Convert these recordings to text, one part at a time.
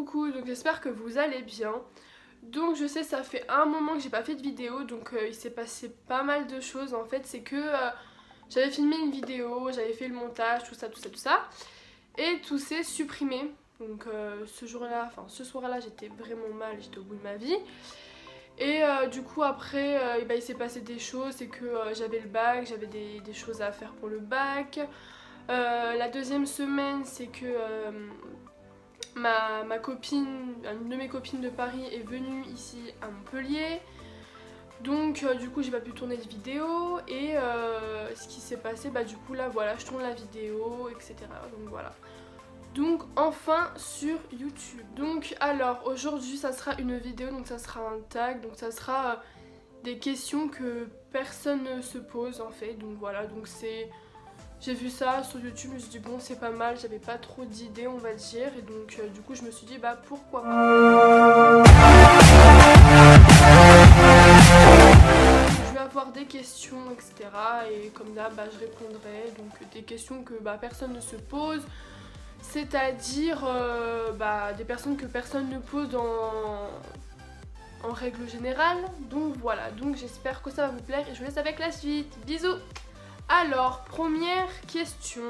coucou, donc j'espère que vous allez bien. Donc je sais, ça fait un moment que j'ai pas fait de vidéo, donc il s'est passé pas mal de choses en fait. C'est que j'avais filmé une vidéo, j'avais fait le montage, tout ça, et tout s'est supprimé. Donc ce jour-là, enfin ce soir-là, j'étais vraiment mal, j'étais au bout de ma vie. Et du coup après il s'est passé des choses, c'est que j'avais le bac, j'avais des choses à faire pour le bac. La deuxième semaine, c'est que ma copine, une de mes copines de Paris est venue ici à Montpellier. Donc du coup j'ai pas pu tourner de vidéo et ce qui s'est passé, bah du coup là voilà, je tourne la vidéo, etc. Donc voilà. Donc enfin sur YouTube. Donc alors aujourd'hui ça sera une vidéo, donc ça sera un tag, donc ça sera des questions que personne ne se pose en fait. Donc voilà, donc c'est... J'ai vu ça sur YouTube, je me suis dit bon c'est pas mal, j'avais pas trop d'idées on va dire. Et donc du coup je me suis dit bah pourquoi pas. Je vais avoir des questions etc. Et comme là bah, je répondrai. Donc des questions que bah, personne ne se pose. C'est-à-dire des personnes que personne ne pose en règle générale. Donc voilà, donc j'espère que ça va vous plaire et je vous laisse avec la suite. Bisous. Alors, première question.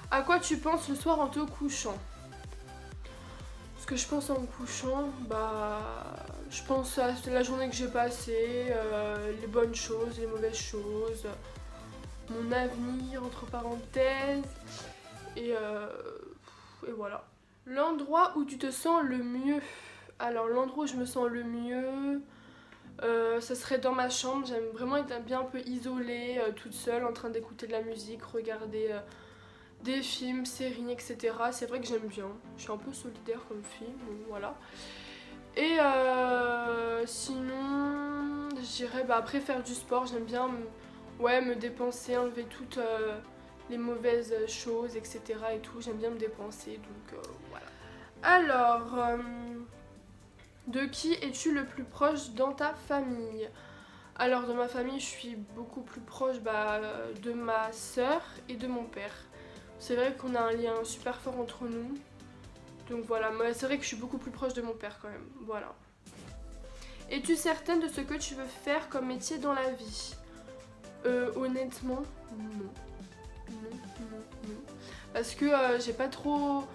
À quoi tu penses le soir en te couchant? Ce que je pense en me couchant, bah... je pense à la journée que j'ai passée, les bonnes choses, les mauvaises choses, mon avenir entre parenthèses, et voilà. L'endroit où tu te sens le mieux. Alors l'endroit où je me sens le mieux, ça serait dans ma chambre. J'aime vraiment être bien un peu isolée, toute seule, en train d'écouter de la musique, regarder des films, séries, etc. C'est vrai que j'aime bien. Je suis un peu solidaire comme fille, donc voilà. Et sinon, je dirais après faire du sport. J'aime bien me dépenser, enlever toutes les mauvaises choses, etc. et tout. J'aime bien me dépenser, donc voilà. Alors, de qui es-tu le plus proche dans ta famille? Alors, dans ma famille, je suis beaucoup plus proche de ma soeur et de mon père. C'est vrai qu'on a un lien super fort entre nous. Donc voilà, mais c'est vrai que je suis beaucoup plus proche de mon père quand même. Voilà. Es-tu certaine de ce que tu veux faire comme métier dans la vie? Honnêtement, non. Non. Parce que j'ai pas trop...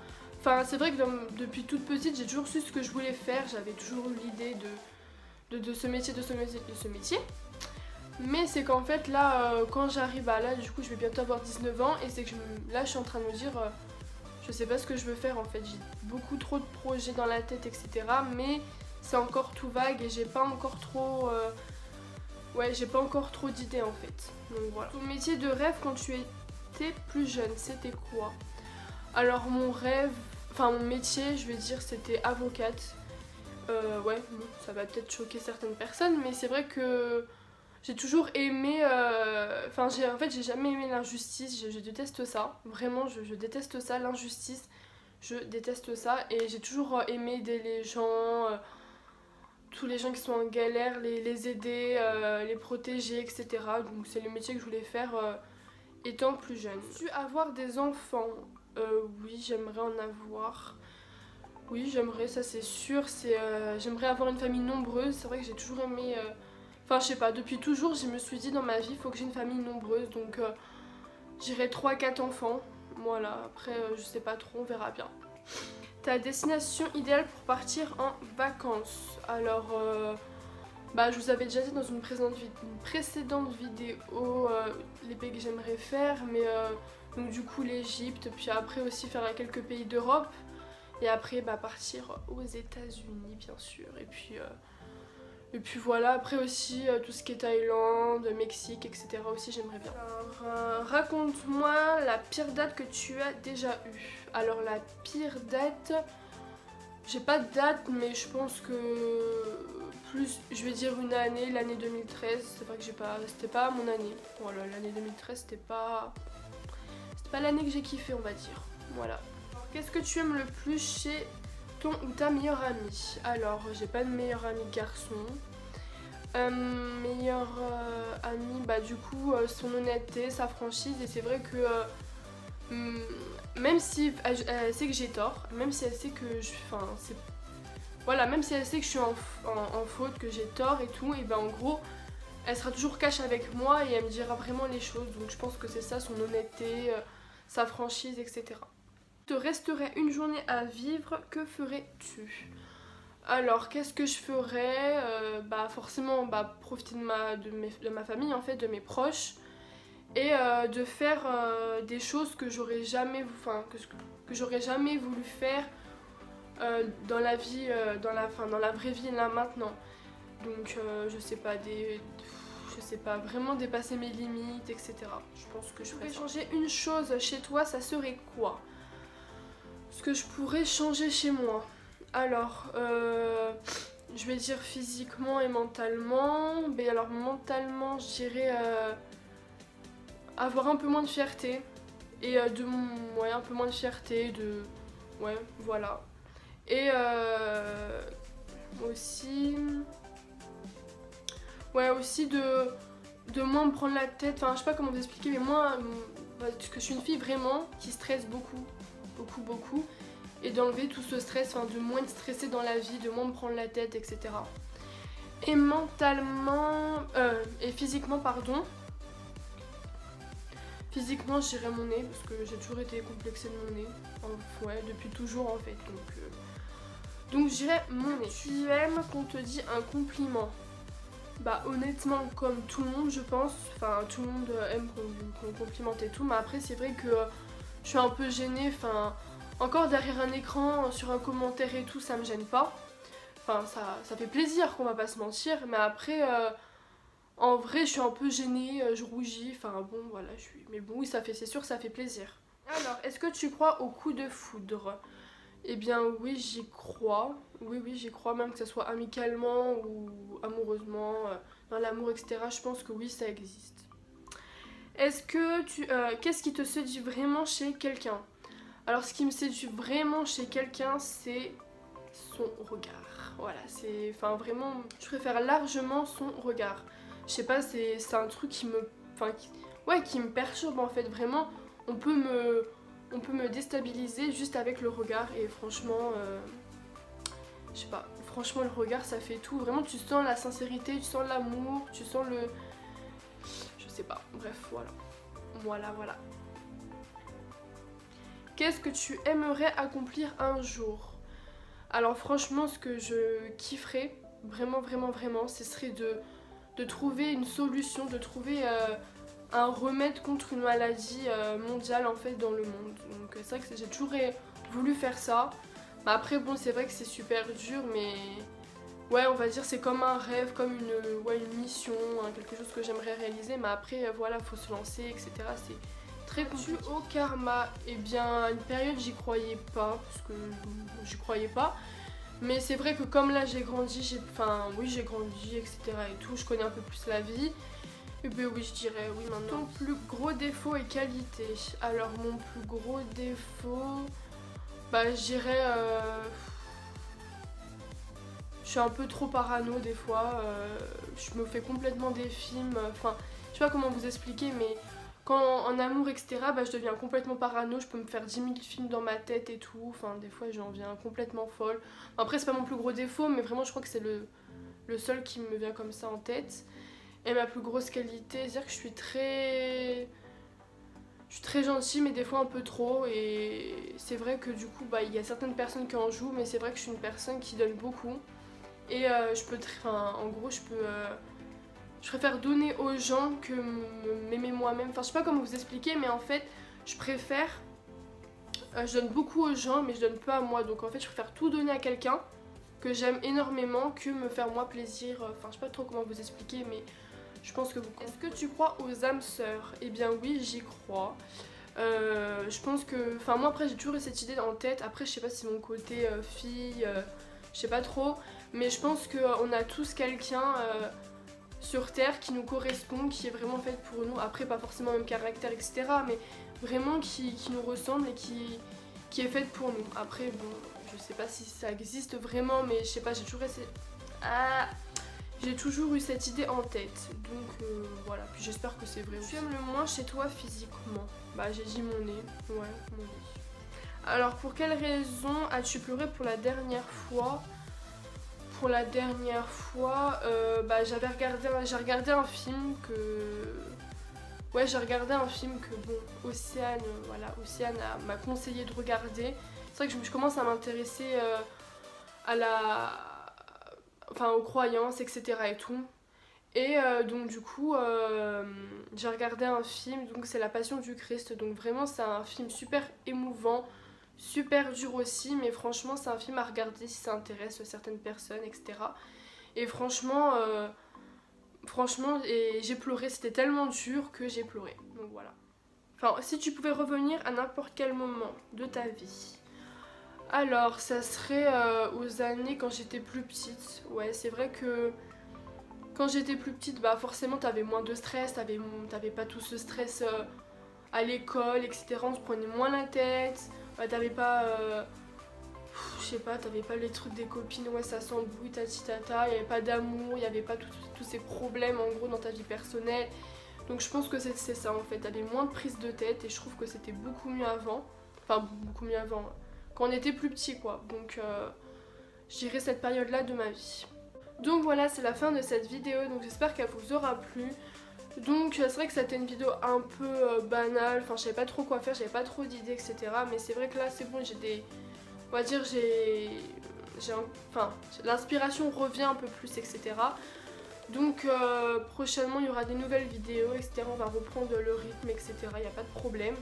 Enfin, c'est vrai que depuis toute petite, j'ai toujours su ce que je voulais faire. J'avais toujours eu l'idée de ce métier. Mais c'est qu'en fait, là, quand j'arrive à là, du coup, je vais bientôt avoir 19 ans. Et c'est que là, je suis en train de me dire, je sais pas ce que je veux faire en fait. J'ai beaucoup trop de projets dans la tête, etc. Mais c'est encore tout vague et j'ai pas encore trop... j'ai pas encore trop d'idées en fait. Donc voilà. Ton métier de rêve quand tu étais plus jeune, c'était quoi? Alors mon rêve, enfin mon métier, je vais dire, c'était avocate. Bon, ça va peut-être choquer certaines personnes, mais c'est vrai que j'ai toujours aimé... en fait, j'ai jamais aimé l'injustice, je déteste ça. Vraiment, je déteste ça, l'injustice. Je déteste ça et j'ai toujours aimé aider les gens, tous les gens qui sont en galère, les aider, les protéger, etc. Donc c'est le métier que je voulais faire étant plus jeune. Tu avoir des enfants? Oui, j'aimerais en avoir. Oui, j'aimerais, ça c'est sûr. J'aimerais avoir une famille nombreuse. C'est vrai que j'ai toujours aimé... Enfin, je sais pas, depuis toujours, je me suis dit dans ma vie, il faut que j'ai une famille nombreuse. Donc, j'irai 3-4 enfants. Voilà, après, je sais pas trop, on verra bien. Ta destination idéale pour partir en vacances? Alors, je vous avais déjà dit dans une précédente vidéo les pays que j'aimerais faire, mais donc du coup l'Égypte, puis après aussi faire quelques pays d'Europe, et après partir aux États-Unis bien sûr, et puis voilà, après aussi tout ce qui est Thaïlande, Mexique, etc. aussi j'aimerais bien. Alors, raconte-moi la pire date que tu as déjà eue. Alors la pire date, j'ai pas de date, mais je pense que plus, je vais dire une année, l'année 2013. C'est vrai que c'était pas mon année. Voilà, l'année 2013 c'était pas l'année que j'ai kiffé on va dire. Voilà. Qu'est-ce que tu aimes le plus chez ton ou ta meilleure amie? Alors j'ai pas de meilleure amie garçon. Meilleure amie, du coup son honnêteté, sa franchise, et c'est vrai que même si elle sait que j'ai tort, même si elle sait que voilà, même si elle sait que je suis en faute, que j'ai tort et tout, et ben en gros, elle sera toujours cash avec moi et elle me dira vraiment les choses. Donc je pense que c'est ça, son honnêteté, sa franchise, etc. Te resterait une journée à vivre, que ferais-tu? Alors, qu'est-ce que je ferais? Bah forcément, profiter de ma famille, en fait, de mes proches, et de faire des choses que j'aurais jamais, que j'aurais jamais voulu faire dans la vie, dans la vraie vie là maintenant. Donc je sais pas, vraiment dépasser mes limites, etc. Je pense que je ferais ça. Changer une chose chez toi, ça serait quoi? Ce que je pourrais changer chez moi. Alors, je vais dire physiquement et mentalement. Mais alors mentalement, je dirais avoir un peu moins de fierté. Et ouais, un peu moins de fierté, ouais, voilà. Et aussi... Ouais, aussi de moins me prendre la tête, enfin je sais pas comment vous expliquer, mais moi, parce que je suis une fille vraiment qui stresse beaucoup, beaucoup, et d'enlever tout ce stress, enfin de moins être stressée dans la vie, de moins me prendre la tête, etc. Et mentalement, et physiquement, pardon, physiquement je dirais mon nez, parce que j'ai toujours été complexée de mon nez, ouais, depuis toujours en fait, donc je dirais mon nez. Tu aimes qu'on te dise un compliment? Bah honnêtement comme tout le monde je pense, enfin tout le monde aime qu'on complimente et tout, mais après c'est vrai que je suis un peu gênée, enfin encore derrière un écran, sur un commentaire et tout, ça me gêne pas. Enfin ça fait plaisir qu'on va pas se mentir, mais après en vrai je suis un peu gênée, je rougis, enfin bon voilà, mais bon oui c'est sûr ça fait plaisir. Alors est-ce que tu crois au coup de foudre? Eh bien oui, j'y crois. Oui, j'y crois, même que ce soit amicalement ou amoureusement, dans l'amour, etc. Je pense que oui, ça existe. Qu'est-ce qui te séduit vraiment chez quelqu'un? Alors, ce qui me séduit vraiment chez quelqu'un, c'est son regard. Voilà, enfin vraiment, je préfère largement son regard. Je sais pas, c'est un truc qui me perturbe en fait. Vraiment, on peut me déstabiliser juste avec le regard et franchement, je sais pas, franchement le regard ça fait tout. Vraiment tu sens la sincérité, tu sens l'amour, tu sens le... Je sais pas, bref voilà. Qu'est-ce que tu aimerais accomplir un jour? Alors franchement ce que je kifferais, vraiment, ce serait de trouver une solution, de trouver... un remède contre une maladie mondiale en fait dans le monde. Donc c'est vrai que j'ai toujours voulu faire ça. Mais après bon c'est vrai que c'est super dur, mais ouais on va dire c'est comme un rêve, comme une mission, hein, quelque chose que j'aimerais réaliser. Mais après voilà faut se lancer etc. C'est très compliqué. Au karma, eh bien à une période j'y croyais pas, parce que j'y croyais pas. Mais c'est vrai que comme là j'ai grandi, j'ai grandi etc. et tout, je connais un peu plus la vie. Et ben oui, je dirais oui maintenant. Ton plus gros défaut et qualité? Alors mon plus gros défaut, bah je dirais je suis un peu trop parano des fois, je me fais complètement des films, enfin je sais pas comment vous expliquer, mais quand en amour etc bah je deviens complètement parano, je peux me faire 10 000 films dans ma tête et tout, enfin des fois j'en viens complètement folle. Après c'est pas mon plus gros défaut, mais vraiment je crois que c'est le seul qui me vient comme ça en tête. Et ma plus grosse qualité, c'est-à-dire que je suis très gentille mais des fois un peu trop, et c'est vrai que du coup il y a certaines personnes qui en jouent, mais c'est vrai que je suis une personne qui donne beaucoup et en gros je préfère donner aux gens que m'aimer moi-même. Enfin je sais pas comment vous expliquer, mais en fait je préfère, je donne beaucoup aux gens mais je donne peu à moi, donc en fait je préfère tout donner à quelqu'un que j'aime énormément que me faire moi plaisir. Enfin je sais pas trop comment vous expliquer, mais je pense que vous... Est-ce que tu crois aux âmes sœurs? Eh bien oui, j'y crois. Je pense que... Enfin moi après j'ai toujours eu cette idée en tête. Après je sais pas si c'est mon côté fille, je sais pas trop. Mais je pense qu'on a tous quelqu'un sur Terre qui nous correspond, qui est vraiment fait pour nous. Après pas forcément le même caractère etc. Mais vraiment qui nous ressemble et qui est faite pour nous. Après bon, je sais pas si ça existe vraiment, mais je sais pas, j'ai toujours essayé... J'ai toujours eu cette idée en tête, donc voilà, puis j'espère que c'est vrai aussi. Tu aimes le moins chez toi physiquement? Bah j'ai dit mon nez, ouais, mon nez. Alors pour quelle raison as-tu pleuré pour la dernière fois? Pour la dernière fois, j'ai regardé un film que... Ouais, j'ai regardé un film que bon, Océane, Océane m'a conseillé de regarder. C'est vrai que je commence à m'intéresser aux croyances, etc. et tout. Et donc du coup, j'ai regardé un film, donc c'est La Passion du Christ. Donc vraiment c'est un film super émouvant, super dur aussi, mais franchement c'est un film à regarder si ça intéresse certaines personnes, etc. Et franchement, et j'ai pleuré, c'était tellement dur que j'ai pleuré. Donc voilà. Enfin, si tu pouvais revenir à n'importe quel moment de ta vie. Alors, ça serait aux années quand j'étais plus petite. Ouais, c'est vrai que quand j'étais plus petite, bah forcément t'avais moins de stress, t'avais pas tout ce stress à l'école, etc. On se prenait moins la tête, t'avais pas, je sais pas, t'avais pas les trucs des copines, ouais ça s'embrouille, tati tata, il y avait pas d'amour, il y avait pas tous ces problèmes en gros dans ta vie personnelle. Donc je pense que c'est ça en fait, t'avais moins de prise de tête et je trouve que c'était beaucoup mieux avant. Enfin beaucoup mieux avant, quand on était plus petit quoi. Donc je dirais cette période là de ma vie. Donc voilà, c'est la fin de cette vidéo, donc j'espère qu'elle vous aura plu. Donc c'est vrai que c'était une vidéo un peu banale, enfin je savais pas trop quoi faire, j'avais pas trop d'idées, etc. Mais c'est vrai que là c'est bon, j'ai des... On va dire l'inspiration revient un peu plus, etc. Donc prochainement il y aura des nouvelles vidéos, etc. On va reprendre le rythme, etc. Il n'y a pas de problème.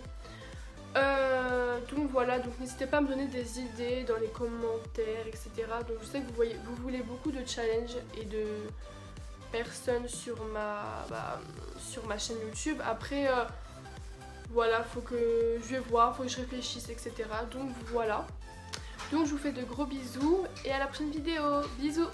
Donc voilà, donc n'hésitez pas à me donner des idées dans les commentaires, etc. Donc je sais que vous voulez beaucoup de challenges et de personnes sur ma chaîne YouTube. Après voilà, faut que je vais voir, faut que je réfléchisse, etc. Donc voilà. Donc je vous fais de gros bisous et à la prochaine vidéo. Bisous.